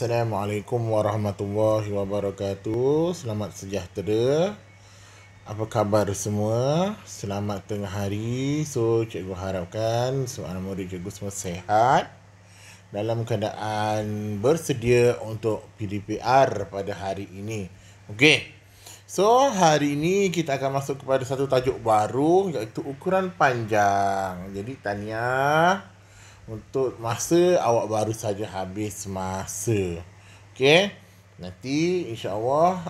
Assalamualaikum warahmatullahi wabarakatuh. Selamat sejahtera. Apa khabar semua? Selamat tengah hari. So, cikgu harapkan soalan murid cikgu semua sihat, dalam keadaan bersedia untuk PDPR pada hari ini. Okey. So, hari ini kita akan masuk kepada satu tajuk baru, iaitu ukuran panjang. Jadi, tahniah untuk masa awak baru saja habis masa. Okey. Nanti insya-Allah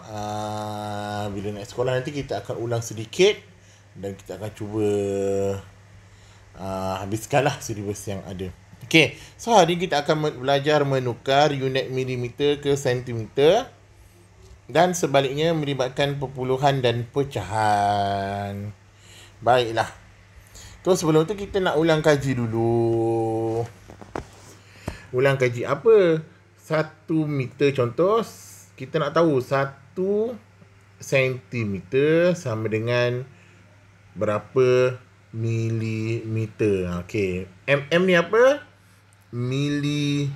bila nak sekolah nanti kita akan ulang sedikit dan kita akan cuba habiskanlah silibus yang ada. Okey. So hari ini kita akan belajar menukar unit milimeter ke sentimeter dan sebaliknya melibatkan perpuluhan dan pecahan. Baiklah. So sebelum tu kita nak ulang kaji dulu. Ulang kaji apa? 1 meter contoh, kita nak tahu 1 sentimeter sama dengan berapa milimeter. Okey. Mm ni apa? Milimeter.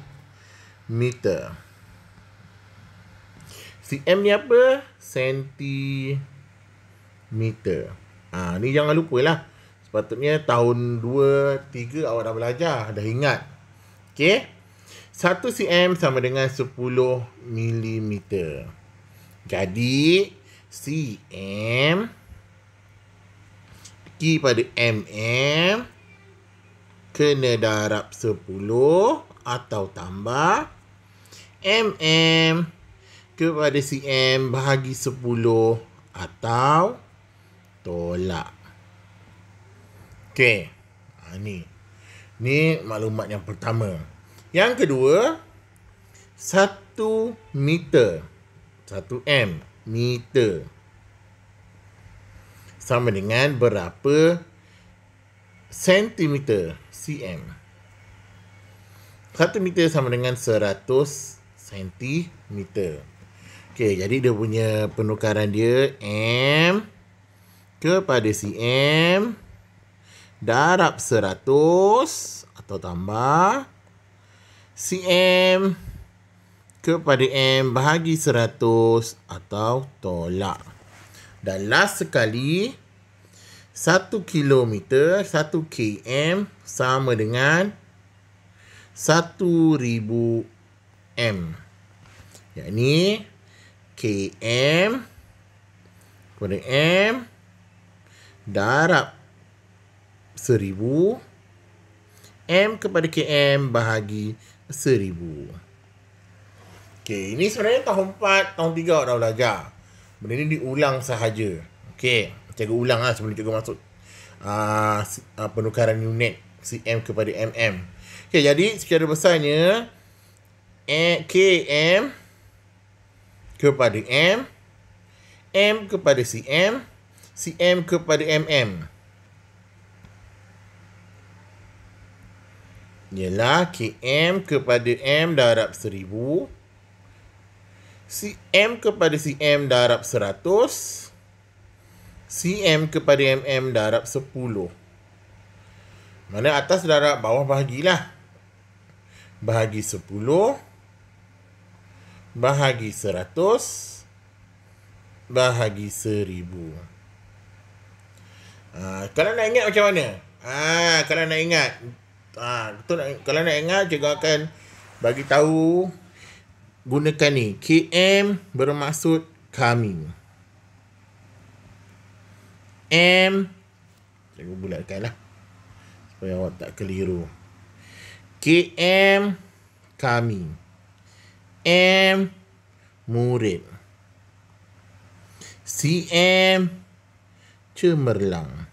Cm ni apa? Sentimeter. Ni jangan lupalah. Sepatutnya tahun 2, 3 awak dah belajar, dah ingat. Okey. 1 cm sama dengan 10 milimeter. Jadi, cm pergi pada mm kena darab 10 atau tambah mm kepada cm bahagi 10 atau tolak. Okey. Ni maklumat yang pertama. Yang kedua, 1 meter. 1 m. Meter. Sama dengan berapa sentimeter? Cm. 1 meter sama dengan 100 sentimeter. Okey, jadi dia punya penukaran dia m kepada cm darab 100 atau tambah cm kepada m bahagi 100 atau tolak. Dan last sekali, 1 kilometer, 1 km sama dengan 1000 m. Yakni km kepada m darab 1000, m kepada km bahagi 1000. Okey, ini sebenarnya tahun 4, tahun 3 awak dah belajar. Benda ni diulang sahaja. Okey, cikgu ulang lah sebelum cikgu masuk penukaran unit cm kepada mm. Okey, jadi secara besarnya km kepada m kepada cm, cm kepada mm. Ialah km kepada m darab 1000, cm kepada cm darab 100, cm kepada mm darab 10. Mana atas darab, bawah bahagilah. Bahagi 10 bahagi 100 bahagi 1000. Kalau nak ingat macam mana? Kalau nak ingat, kalau nak ingat, cikgu akan bagi tahu gunakan ni. KM bermaksud kami. M, cikgu bulatkan lah supaya awak tak keliru. KM kami. M murid. CM cemerlang.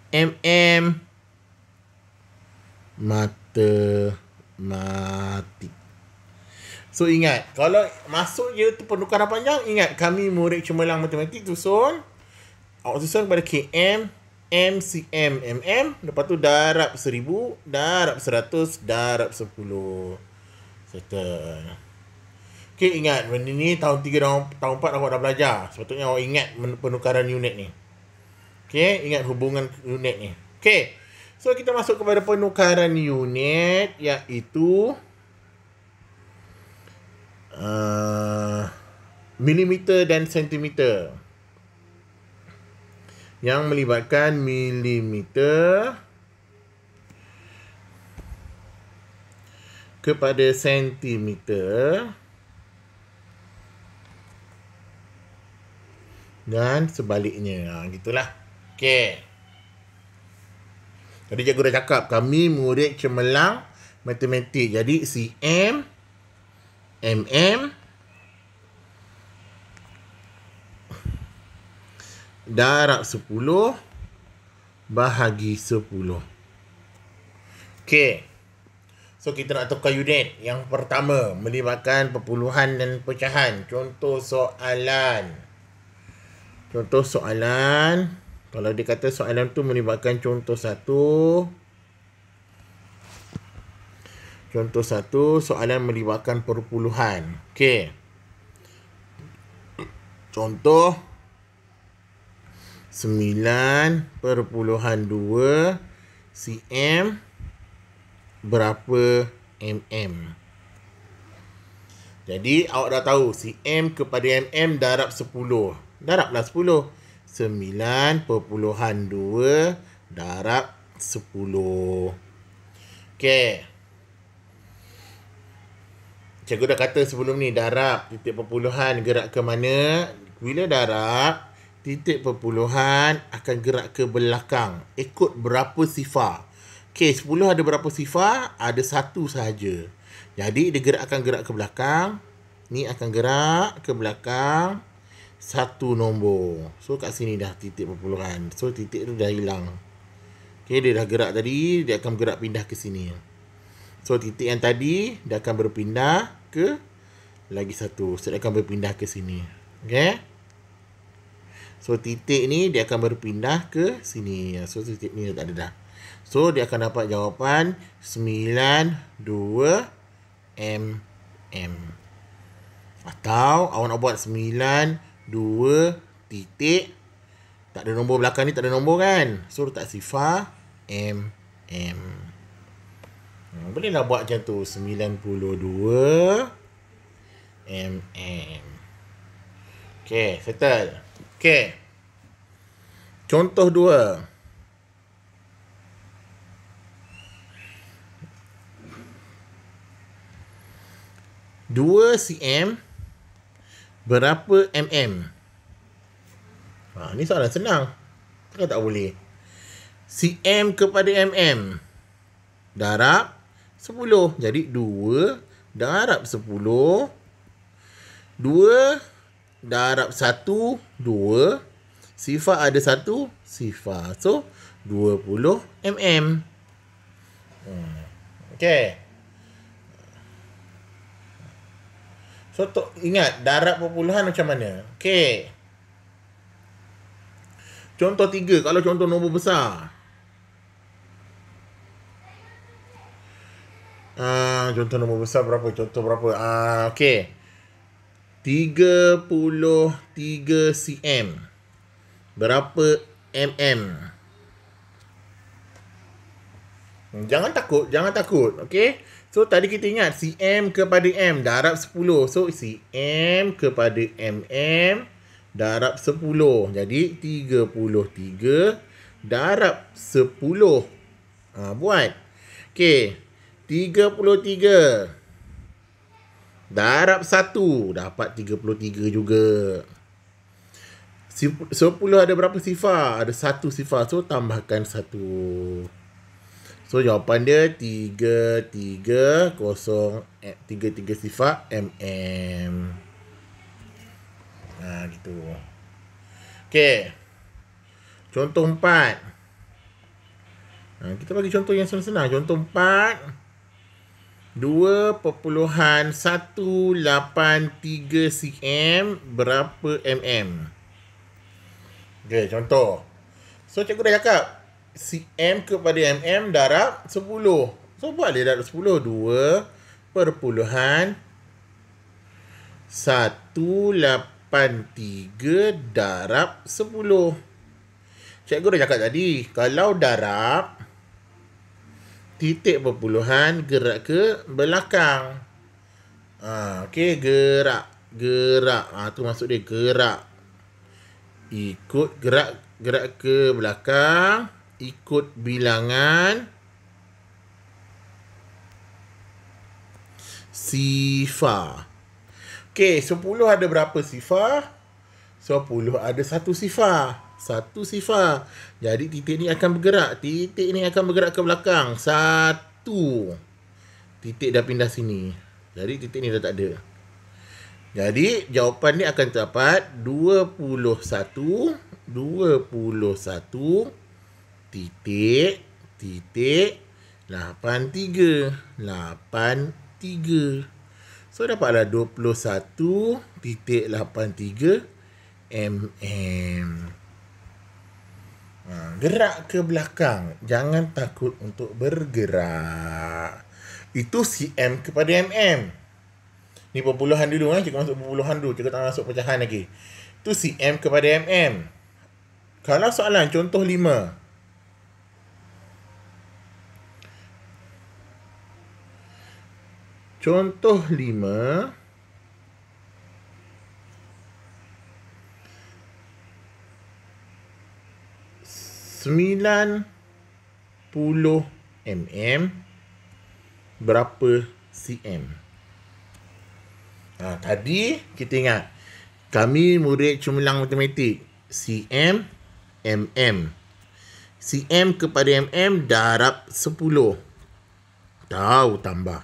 MM matematik. So ingat, kalau masuk je tu penukaran panjang, ingat kami murid cemerlang matematik, susun. Awak susun kepada KM, M, CM, MM. Lepas tu darab 1000, darab 100, darab 10. Settle. Okay, ingat benda ni tahun 3, tahun 4 awak dah belajar. Sepatutnya awak ingat penukaran unit ni. Okay, ingat hubungan unit ni. Okay, So, kita masuk kepada penukaran unit, iaitu milimeter dan sentimeter. Yang melibatkan milimeter kepada sentimeter dan sebaliknya. Gitulah. Okey. Tadi cikgu dah cakap, kami murid cemerlang matematik. Jadi, cm, mm, darab 10 bahagi 10. Okey. So, kita nak tukar unit. Yang pertama, melibatkan perpuluhan dan pecahan. Contoh soalan. Kalau dia kata soalan tu melibatkan contoh 1. Contoh 1, soalan melibatkan perpuluhan. Okey. Contoh 9.2 cm berapa mm. Jadi, awak dah tahu cm kepada mm darab 10. Darablah 10. 9.2 darab 10. Okey. Cikgu dah kata sebelum ni, darab titik perpuluhan gerak ke mana? Bila darab, titik perpuluhan akan gerak ke belakang. Ikut berapa sifar. Okey, 10 ada berapa sifar? Ada 1 sahaja. Jadi, dia akan gerak ke belakang. Ni akan gerak ke belakang 1 nombor. So, kat sini dah titik perpuluhan. So, titik tu dah hilang. Okey, dia dah gerak tadi, dia akan bergerak pindah ke sini. So, titik yang tadi, dia akan berpindah ke lagi 1. So, dia akan berpindah ke sini. Okey. So, titik ni, dia akan berpindah ke sini. So, titik ni tak ada dah. So, dia akan dapat jawapan 92 mm. Atau, awak nak buat 2 titik, tak ada nombor belakang ni, tak ada nombor kan. So, letak sifar mm. Bolehlah buat macam tu, 92 mm. Okey, settle. Okey. Contoh 2. Dua cm berapa mm? Ni soalan senang. Takkan tak boleh. Cm kepada mm darab 10. Jadi 2 darab 10. 2 darab 1, 2. Sifar ada 1 sifar. So, 20 mm. Okey. So, ingat, darab perpuluhan macam mana? Okey. Contoh 3, kalau contoh nombor besar. Contoh nombor besar berapa? Contoh berapa? Okey. 33 cm. Berapa mm? Jangan takut. Okey. So, tadi kita ingat cm kepada m darab 10. So, cm kepada mm darab 10. Jadi, 33 darab 10. Buat. Okey. 33 darab 1. Dapat 33 juga. 10 ada berapa sifar? Ada 1 sifar. So, tambahkan 1. So, jawapan dia 33 sifar mm. Gitu. Okey. Contoh 4. Kita bagi contoh yang senang-senang. Contoh 4. 2.183 cm berapa mm? Okey, contoh. So, cikgu dah cakap cm kepada mm darab 10. So, buat dia darab 10. 2.183 darab 10. Cikgu dah cakap tadi, kalau darab, titik perpuluhan gerak ke belakang. Okey, gerak. Tu maksud dia, gerak. Ikut gerak ke belakang, ikut bilangan sifar. Okey, 10 ada berapa sifar? 10 ada satu sifar. Satu sifar. Jadi titik ni akan bergerak. Titik ni akan bergerak ke belakang. Satu. Titik dah pindah sini. Jadi titik ni dah tak ada. Jadi jawapan ni akan terdapat 21 titik 83. So dapatlah 21.83 mm. Gerak ke belakang. Jangan takut untuk bergerak. Itu cm kepada mm. Ni perpuluhan dulu, cikgu masuk perpuluhan dulu, cikgu tak masuk pecahan lagi. Itu cm kepada mm. Kalau soalan contoh 5, contoh 5, sembilan puluh mm berapa cm? Tadi kita ingat, kami murid cemerlang matematik, cm, mm. cm kepada mm darab 10. Tahu tambah.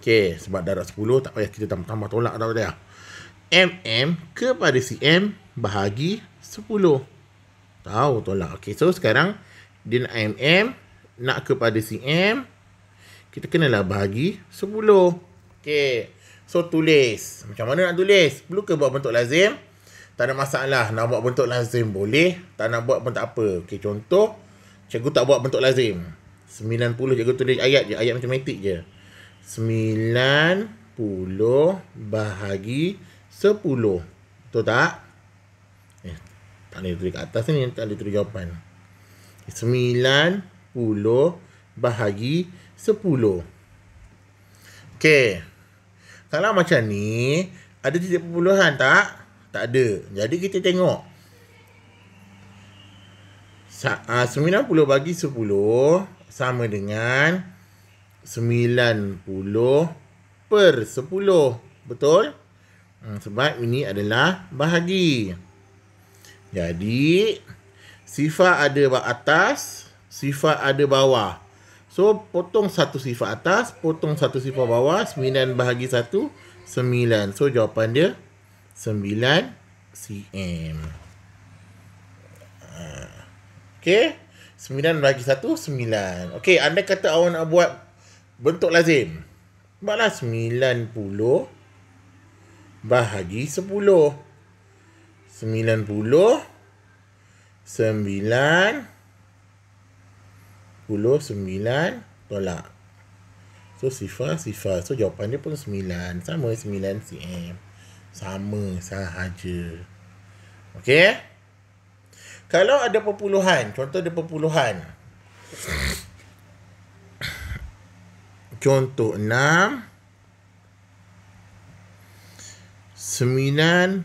Okey, sebab darab 10 tak payah kita tambah tolak tak payah. mm kepada cm bahagi 10. Tahu tolak. Okey, so sekarang dia nak mm, nak kepada cm, kita kenalah bahagi 10. Okey, so tulis. Macam mana nak tulis? Perlu ke buat bentuk lazim? Tak ada masalah. Nak buat bentuk lazim boleh, tak nak buat pun tak apa. Okey, contoh, cikgu tak buat bentuk lazim. 90, cikgu tulis ayat je, ayat matematik je. 90 bahagi 10. Betul tak? Tak boleh tulis kat atas ni, tak boleh tulis jawapan. 90 bahagi 10. Okey. Kalau macam ni, ada titik perpuluhan tak? Tak ada. Jadi kita tengok. 90 bagi 10 sama dengan 90 per 10. Betul? Sebab ini adalah bahagi. Jadi, sifar ada atas, sifar ada bawah. So, potong satu sifar atas, potong satu sifar bawah. 9 bahagi 1, 9. So, jawapan dia 9 cm. Okey. 9 bahagi 1, 9. Okey, andai kata awak nak buat bentuk lazim, buatlah 90 bahagi 10. 90 tolak. So sifar. So jawapan dia pun 9. Sama 9 cm. Sama sahaja. Okey. Kalau ada perpuluhan, contoh ada perpuluhan. Contoh 6, 9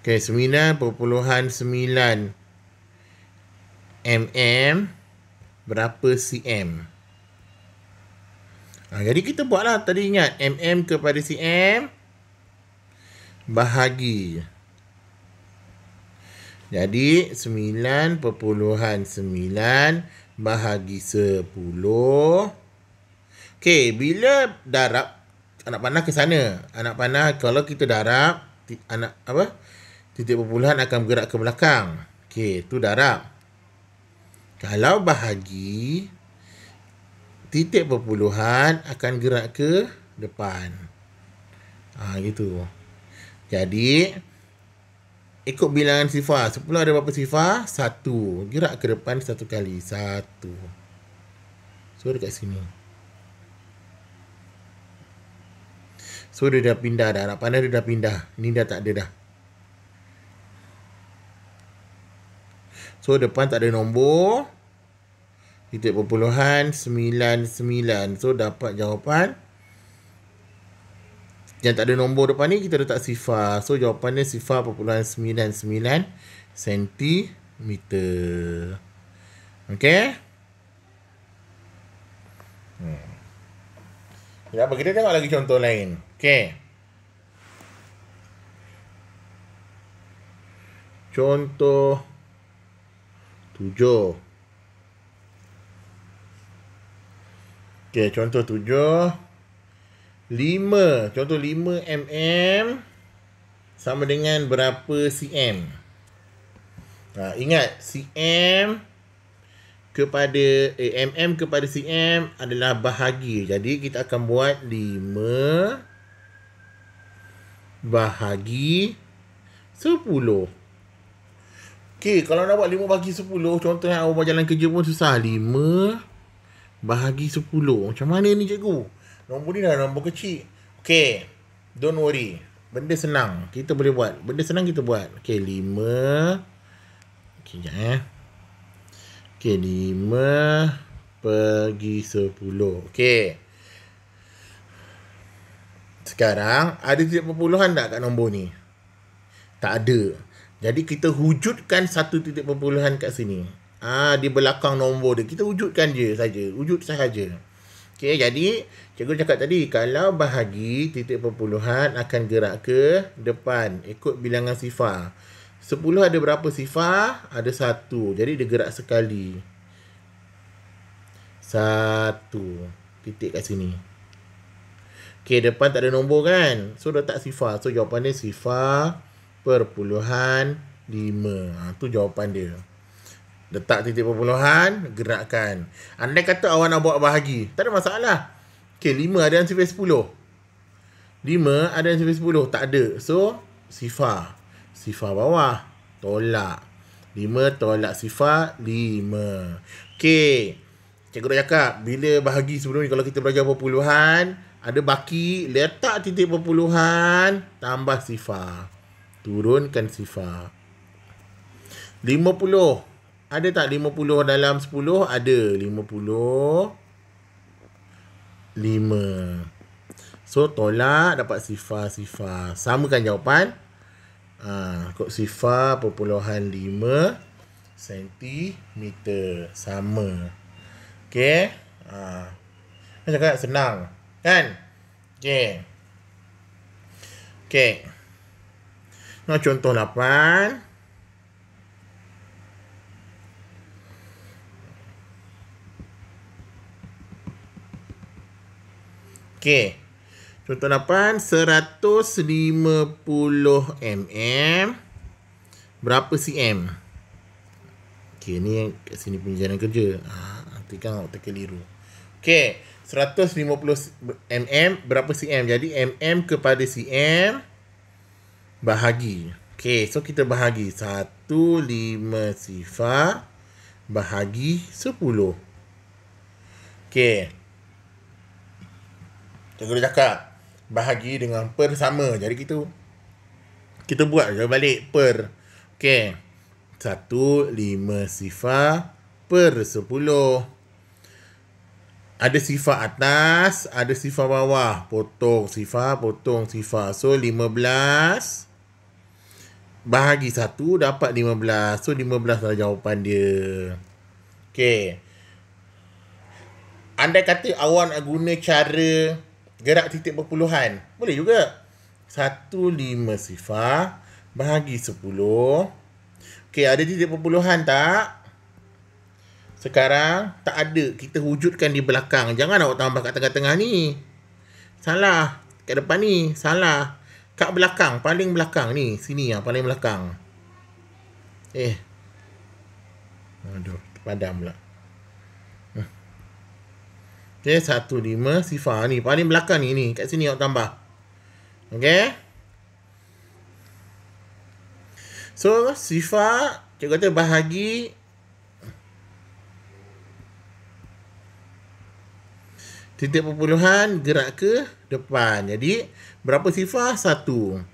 okey, 9.9 mm berapa cm? Jadi kita buatlah, tadi ingat mm kepada cm bahagi. Jadi 9.9 bahagi 10. Okey, bila darab, anak panah ke sana. Anak panah kalau kita darab, titik perpuluhan akan bergerak ke belakang. Okey, tu darab. Kalau bahagi, titik perpuluhan akan gerak ke depan. Gitu. Jadi, ikut bilangan sifar. 10 ada berapa sifar? 1. Gerak ke depan 1 kali. 1. So, dekat sini. So dia dah pindah dah. Nak pandai dia dah pindah. Ni dah tak ada dah. So depan tak ada nombor. Titik perpuluhan 99. So dapat jawapan. Yang tak ada nombor depan ni kita letak sifar. So jawapannya sifar perpuluhan 99 sentimeter. Okay. Ya, apa kita tengok lagi contoh lain. Okay. Contoh 7. Okay, contoh 7. 5. Contoh 5 mm sama dengan berapa cm? Ingat, cm kepada mm kepada cm adalah bahagi. Jadi kita akan buat 5 bahagi 10. Okay, kalau nak buat 5 bahagi 10, contoh yang awak jalan kerja pun susah. 5 bahagi 10. Macam mana ni cikgu? Nombor ni dah nombor kecil. Okay, don't worry. Benda senang. Kita boleh buat. Benda senang kita buat. Okay, 5. Okay, sekejap Okay, 5 bagi 10. Okay. Sekarang, ada titik perpuluhan tak kat nombor ni? Tak ada. Jadi, kita wujudkan satu titik perpuluhan kat sini. Di belakang nombor dia. Kita wujudkan je saja. Wujud sahaja. Okay, jadi, cikgu cakap tadi, kalau bahagi, titik perpuluhan akan gerak ke depan. Ikut bilangan sifar. 10 ada berapa sifar? Ada 1. Jadi, dia gerak sekali. 1. Titik kat sini. Okay, depan tak ada nombor kan? So, letak sifar. So, jawapan dia sifar perpuluhan 5. Tu jawapan dia. Letak titik perpuluhan, gerakkan. Andai kata awak nak buat bahagi, tak ada masalah. Okay, 5 ada yang sifar 10. 5 ada yang sifar 10. Tak ada. So, sifar. Sifar bawah. Tolak. 5 tolak sifar 5. Okay. Cikgu dah cakap, bila bahagi sebelum ni, kalau kita belajar perpuluhan, ada baki, letak titik perpuluhan, tambah sifar. Turunkan sifar. 50. Ada tak 50 dalam 10? Ada. 50. 5. So, tolak, dapat sifar-sifar. Samakan jawapan. Kod sifar perpuluhan 5 sentimeter. Sama. Okay. Saya cakap senang. Kan? Okay. Okay. Nah, contoh 8. Okay. Contoh 8. 150 mm. Berapa cm? Okay, ni kat sini punya jalan kerja. Nanti kan awak terkeliru. Okay. 150 mm berapa cm? Jadi mm kepada cm bahagi. Okay, so kita bahagi 15 sifar bahagi 10. Okay. Cikgu dah cakap bahagi dengan per sama. Jadi kita buat je balik per. Okay. 15 sifar per 10. Ada sifar atas, ada sifar bawah. Potong sifar, potong sifar. So, 15 bahagi 1 dapat 15. So, 15 lah jawapan dia. Okay. Andai kata awak nak guna cara gerak titik perpuluhan, boleh juga. 15 sifar bahagi 10. Okay, ada titik perpuluhan tak? Sekarang tak ada. Kita wujudkan di belakang. Jangan awak tambah kat tengah-tengah ni. Salah. Kat depan ni. Salah. Kat belakang. Paling belakang ni. Sini lah. Paling belakang. Aduh. Terpadam pula. Okay. 15 sifar ni. Paling belakang ni. Kat sini awak tambah. Okay. So, sifar. Cikgu kata bahagi Titik perpuluhan gerak ke depan. Jadi, berapa sifar? 1.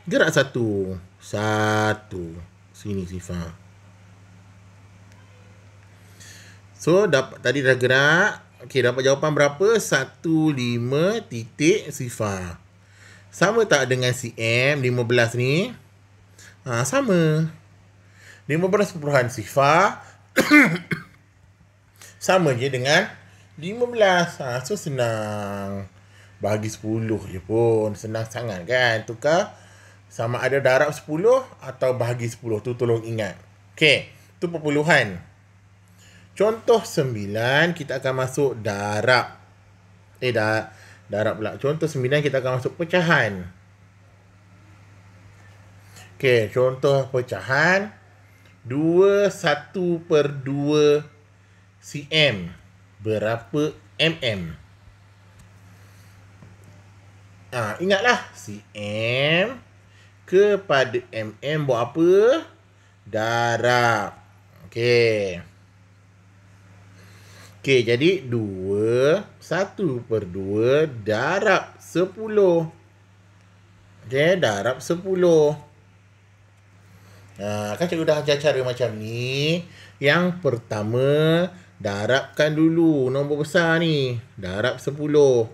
Gerak 1. 1. Sini sifar. So, tadi dah gerak. Okey, dapat jawapan berapa? 15 titik sifar. Sama tak dengan cm 15 ni? Sama. 15% sifar sama je dengan 15. So senang. Bagi 10 je pun. Senang sangat kan. Tukar sama ada darab 10 atau bahagi 10. Tu tolong ingat. Okey. Tu perpuluhan. Contoh 9 kita akan masuk darab. Darab pula. Contoh 9 kita akan masuk pecahan. Okey. Contoh pecahan. 1/2 cm. Berapa mm? Ingatlah. cm kepada mm buat apa? Darab. Okey. Okey, jadi 1/2 darab 10. Okey, darab 10. Kan cikgu dah ajar cara macam ni. Yang pertama, darabkan dulu nombor besar ni. Darab 10.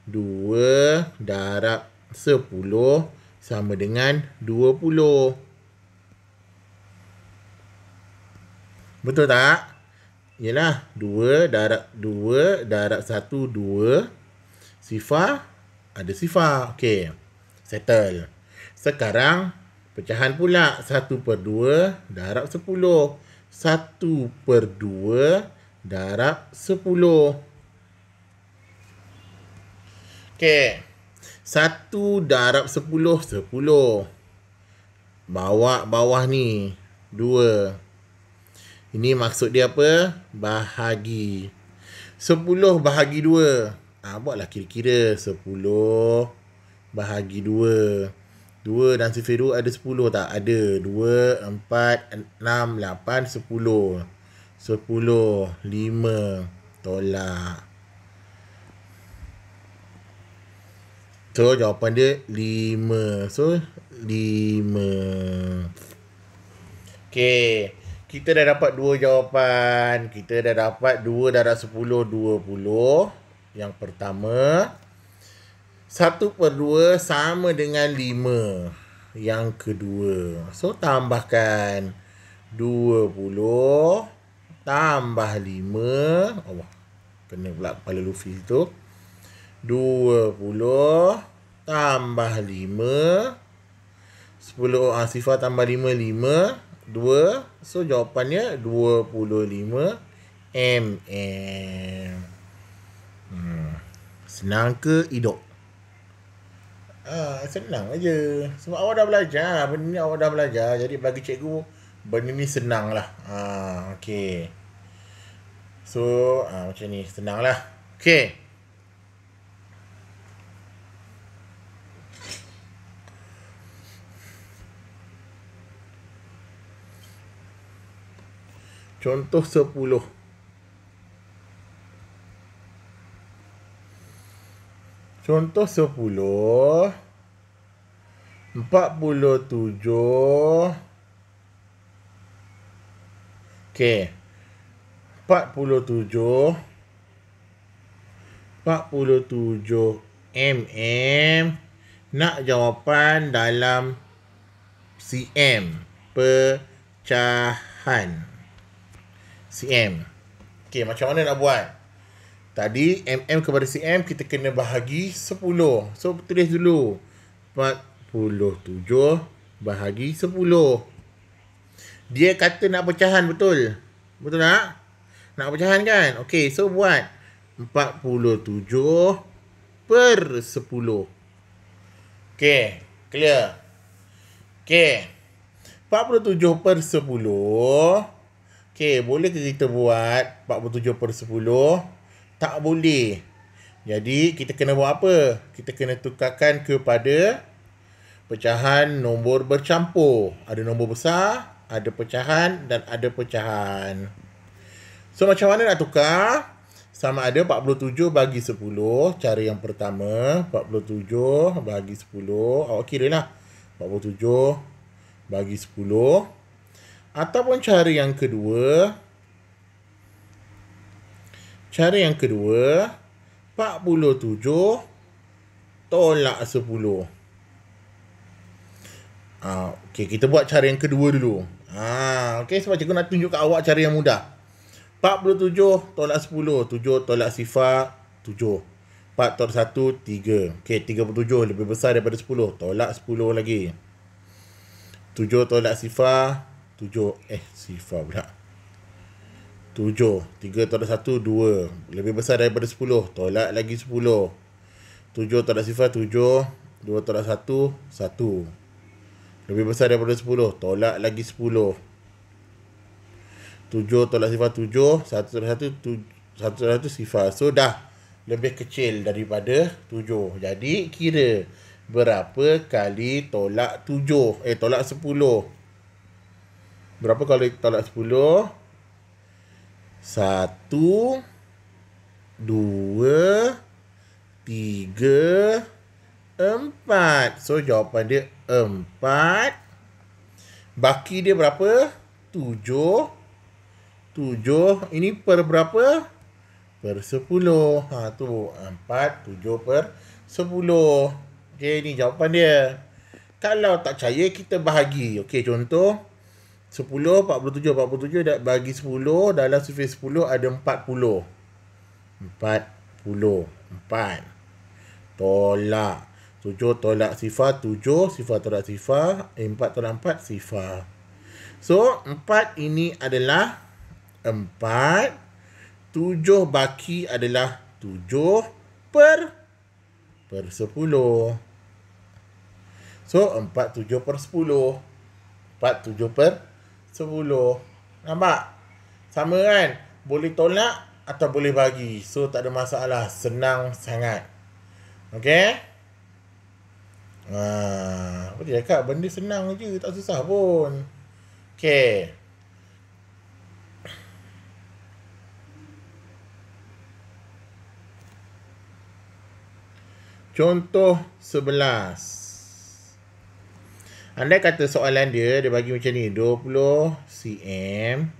2 darab 10 sama dengan 20. Betul tak? Yalah, 2 darab 1, 2. Sifar, ada sifar. Okey, settle. Sekarang, pecahan pula. 1/2 darab 10. 1/2 darab 10. Okey. 1 darab 10, 10. Bawah ni, 2. Ini maksud dia apa? Bahagi. 10 bahagi 2. Buatlah kira-kira. 10 bahagi 2. 2 dan sifir 2 ada 10 tak? Ada. 2, 4, 6, 8, 10. 10, 5. Tolak. So, jawapan dia 5. So, 5. Okey. Kita dah dapat 2 jawapan. Kita dah dapat 2 darab 10, 20. Yang pertama. 1/2 sama dengan 5. Yang kedua. So, tambahkan 20 tambah 5. Allah. Kena pula kepala Luffy tu. 20 tambah 5. 10. Sifar tambah 5, 5. 2. So, jawapannya 25 mm. Senang ke hidup? Senang aja. Sebab awak dah belajar. Benda ni awak dah belajar. Jadi, bagi cikgu, benda ni senang lah. Okay. So, macam ni. Senang lah. Okay. Contoh 10. Contoh 10. 47. Okey. 47 mm. Nak jawapan dalam cm. Pecahan. cm. Okey, macam mana nak buat? Tadi mm kepada cm kita kena bahagi 10. So, tulis dulu. 47 bahagi 10. Dia kata nak pecahan, betul? Betul tak? Nak pecahan kan? Okey, so buat 47/10. Okey, clear. Okey. 47/10. Okey, boleh ke kita buat 47/10? Tak boleh. Jadi, kita kena buat apa? Kita kena tukarkan kepada pecahan nombor bercampur. Ada nombor besar, ada pecahan dan ada pecahan. So, macam mana nak tukar? sama ada 47 bagi 10. Cara yang pertama, 47 bagi 10. Awak kira lah. 47 bagi 10. Ataupun cara yang kedua, 47 tolak 10. Okey, kita buat cara yang kedua dulu. Okey, sebab cikgu nak tunjuk kat awak cara yang mudah. 47 tolak 10. 7 tolak sifar 7. 4 tolak 1, 3. Okey, 37 lebih besar daripada 10. Tolak 10 lagi. 7 tolak sifar 7. Sifar pula. 7. 3 tolak 1, 2. Lebih besar daripada 10. Tolak lagi 10. 7 tolak sifar 7. 2 tolak 1, 1. Lebih besar daripada 10. Tolak lagi 10. 7 tolak sifar 7. 1 tolak 1, 1 tolak 1 sifar. So, dah lebih kecil daripada 7. Jadi, kira berapa kali tolak 7? Tolak 10. Berapa kali tolak 10? 1, 2, 3, 4. So, jawapan dia 4. Baki dia berapa? 7. 7. Ini per berapa? Per 10. Tu. 4, 7 per 10. Okay, ni jawapan dia. Kalau tak percaya, kita bahagi. Okay, contoh. 10, 47, 47 bagi 10. Dalam sifar 10 ada 40. 4. Tolak. 7 tolak sifar 7. Sifar tolak sifar. 4 tolak 4 sifar. So, 4 ini adalah 4. 7 baki adalah 7 per 10. So, 4, 7 per 10. 4, 7 per 10. Nampak? Sama kan? Boleh tolak atau boleh bagi. So, tak ada masalah. Senang sangat. Okay? Apa dia cakap? Benda senang je. Tak susah pun. Okay. Contoh 11. Andai kata soalan dia bagi macam ni. 20 cm.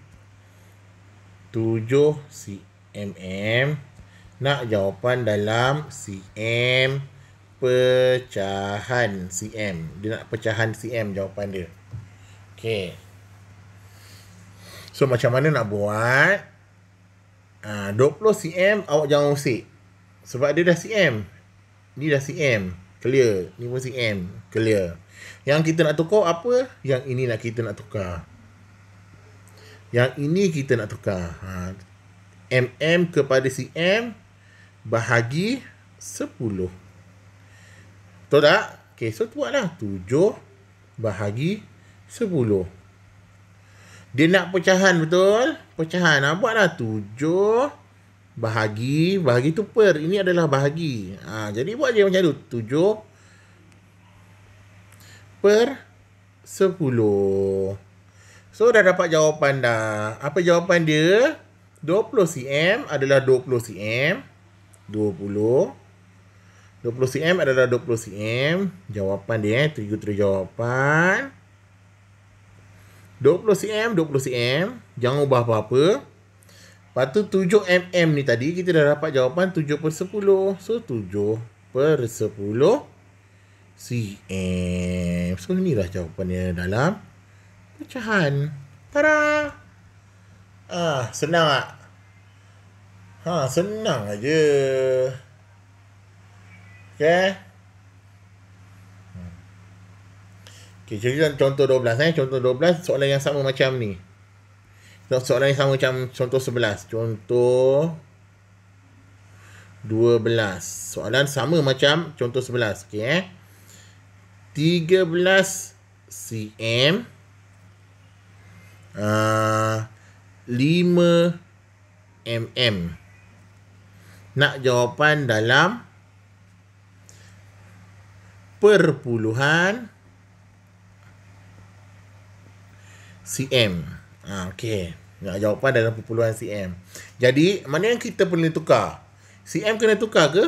7 cm. Nak jawapan dalam cm pecahan cm. Dia nak pecahan cm jawapan dia. Okay. So, macam mana nak buat? 20 cm awak jangan usik. Sebab dia dah cm. Ni dah cm. Clear. Ni pun cm. Clear. Yang kita nak tukar apa? Yang ini kita nak tukar. Yang ini kita nak tukar. mm kepada cm bahagi 10. Betul tak? Okay, so buatlah. 7 bahagi 10. Dia nak pecahan, betul? Pecahan. Buatlah 7 bahagi tu per. Ini adalah bahagi. Jadi buat je macam tu. 7 per 10. So, dah dapat jawapan dah. Apa jawapan dia? 20 cm adalah 20 cm. 20 cm adalah 20 cm. Jawapan dia, terus jawapan. 20 cm, 20 cm. Jangan ubah apa-apa. Lepas tu 7 mm ni tadi, kita dah dapat jawapan 7 per 10. So, 7 per 10 cm. So, inilah jawapannya dalam pecahan. Tada! Senang tak? Senang aja. Okay. Okay, contoh 12. Contoh 12, soalan yang sama macam ni. Soalan yang sama macam contoh 11. Contoh 12. Soalan sama macam contoh 11. Okay, 13 cm 5 mm. Nak jawapan dalam perpuluhan cm. Okay. Jawapan dalam perpuluhan cm. Jadi, mana yang kita perlu tukar? Cm kena tukar ke?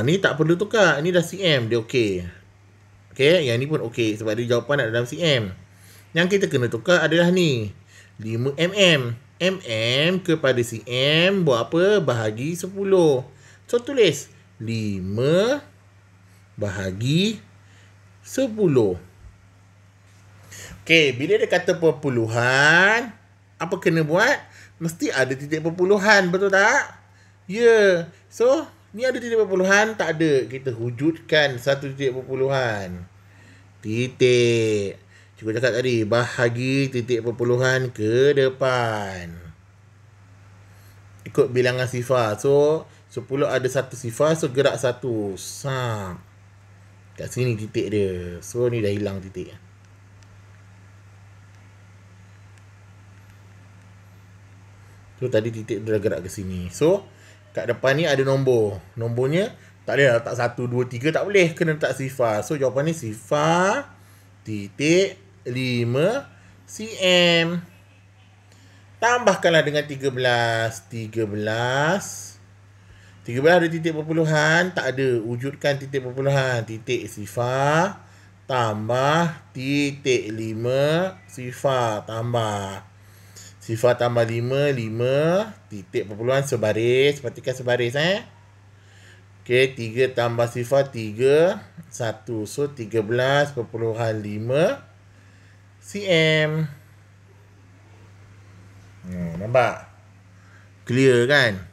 Ni tak perlu tukar. Ini dah cm. Dia okey. Okey, yang ni pun okey. Sebab dia jawapan dalam cm. Yang kita kena tukar adalah ni. 5 mm. Mm kepada cm buat apa? Bahagi 10. So, tulis 5 bahagi 10. Okey, bila dia kata perpuluhan, apa kena buat? Mesti ada titik perpuluhan, betul tak? Ya. So, ni ada titik perpuluhan, tak ada. Kita wujudkan satu titik perpuluhan. Titik. Cikgu cakap tadi, bahagi titik perpuluhan ke depan. Ikut bilangan sifar. So, 10 ada satu sifar, so gerak satu. Sam. Kat sini titik dia. So, ni dah hilang titik. So, tadi titik dia dah gerak ke sini. So, kat depan ni ada nombor. Nombornya, tak boleh letak 1, 2, 3. Tak boleh. Kena letak sifar. So, jawapan ni sifar titik 5 cm. Tambahkanlah dengan 13. 13 ada titik perpuluhan. Tak ada. Wujudkan titik perpuluhan. Titik sifar. Tambah titik 5. Sifar. Tambah. Sifar tambah 5. 5. Titik perpuluhan sebaris. Perhatikan sebaris. Okey. 3 tambah sifar. 3. 1. So, 13,5 cm. Nampak? Clear kan?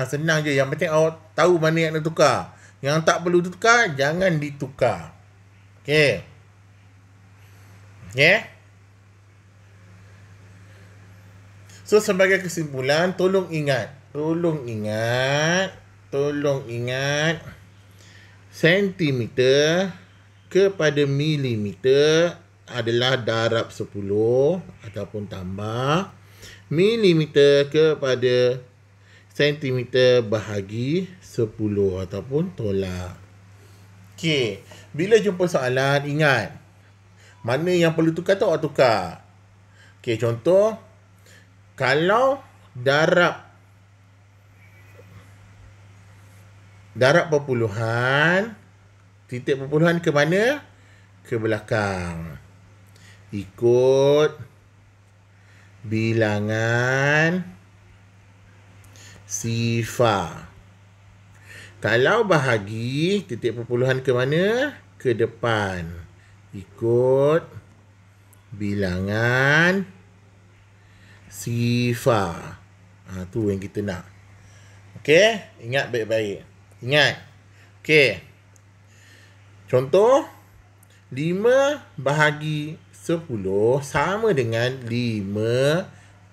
Senang je. Yang penting awak tahu mana yang nak tukar. Yang tak perlu tukar, jangan ditukar. Okey. Okay? So, sebagai kesimpulan, tolong ingat. Sentimeter kepada milimeter adalah darab 10 ataupun tambah. Milimeter kepada sentimeter bahagi 10 ataupun tolak. Okey, bila jumpa soalan, ingat mana yang perlu tukar tu awak tukar. Okey, contoh, kalau darab perpuluhan, titik perpuluhan ke mana? Ke belakang. Ikut bilangan sifar. Kalau bahagi, titik perpuluhan ke mana? Ke depan. Ikut bilangan sifar. Tu yang kita nak. Okey, ingat baik-baik. Ingat. Okey. Contoh, 5 bahagi 10 sama dengan 5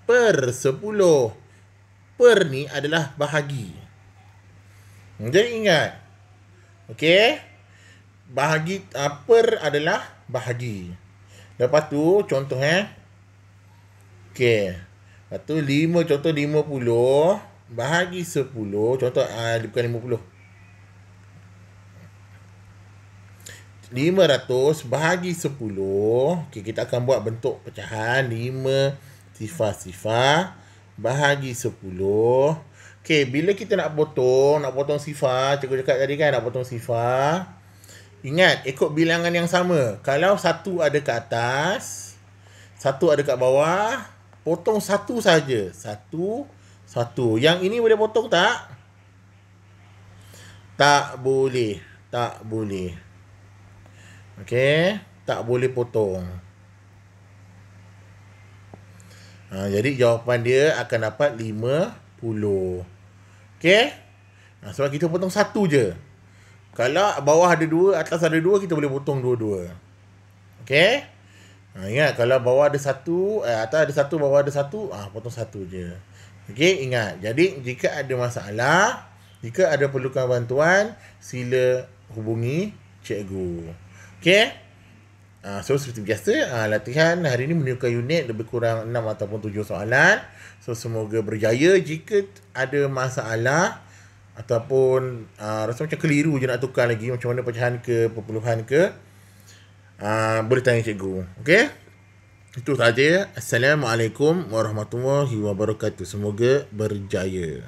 per 10. Per ni adalah bahagi. Jadi ingat. Okey. Bahagi per adalah bahagi. Lepas tu contoh okey. Lepas tu 5 contoh 50 bahagi 10. Contoh bukan 50. 500 bahagi 10. Okey, kita akan buat bentuk pecahan 5 sifar-sifar bahagi 10. Okey, bila kita nak potong sifar, cikgu cakap tadi kan nak potong sifar. Ingat, ikut bilangan yang sama. Kalau satu ada ke atas, satu ada kat bawah, potong satu saja. Satu. Yang ini boleh potong tak? Tak boleh. Okey, tak boleh potong. Jadi jawapan dia akan dapat 50. Okey? Sebab kita potong satu je. Kalau bawah ada 2, atas ada 2, kita boleh potong dua-dua. Okey? Ingat, kalau bawah ada 1, atas ada 1, bawah ada 1, potong satu je. Okey, ingat. Jadi, jika ada masalah, jika ada perlukan bantuan, sila hubungi cikgu. Okey? So, seperti biasa, latihan hari ini menunjukkan unit lebih kurang 6 ataupun 7 soalan. So, semoga berjaya. Jika ada masalah ataupun rasa macam keliru je nak tukar lagi, macam mana pecahan ke, perpuluhan ke, boleh tanya cikgu. Okey? Itu saja. Assalamualaikum warahmatullahi wabarakatuh. Semoga berjaya.